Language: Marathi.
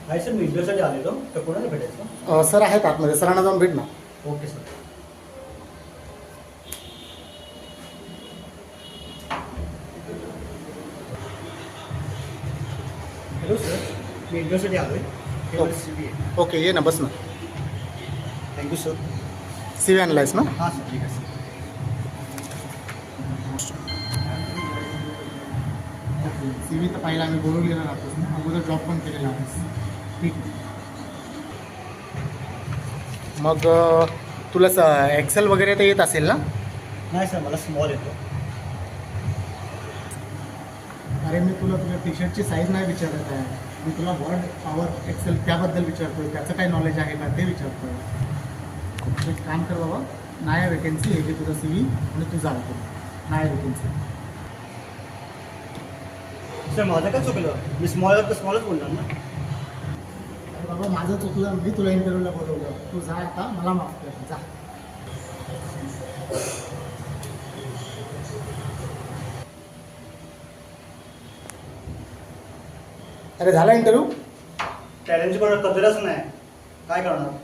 आहे सर, मी इंटरव्ह्यूसाठी आलेलो, तर कोणाला भेटायचं? सर आहेत आतमध्ये, सरांना जाऊन भेट ना. Okay sir. हॅलो सर, मी इंटरव्ह्यूसाठी आलो आहे. CV आहे. ओके, ये ना, बस ना. Thank you sir. CV आणलायस ना? हां सर, ठीक आहे सर. CV तर पहिला आम्ही बोलवलेला राहतोच ना, अगोदर जॉब पण केलेला आहेस. ठीक. मग तुला एक्सेल वगैरे तर येत असेल ना? नाही सर, मला स्मॉल येतो. अरे मी तुला तुझ्या टी शर्टची साईज नाही विचारत आहे, मी तुला वर्ड पॉवर एक्सेल त्याबद्दल विचारतोय, त्याचं काय नॉलेज आहे का ते विचारतोय. एक काम कर बाबा, नाही आहे वेकेन्सी, हे घे तुझं CV आणि तू जातो. नाही आहे वेकेन्सी. सर माझं काय चुकलं? मी स्मॉल तर स्मॉलच बोलणार ना. अरे बाबा माझं चुकलं, मी तुला इंटरव्ह्यूला बोलवलं, तू जा आता, मला माफ कर, जा. अरे झाला इंटरव्ह्यू? टॅलेंटची कोण कदरच नाही, काय करणार?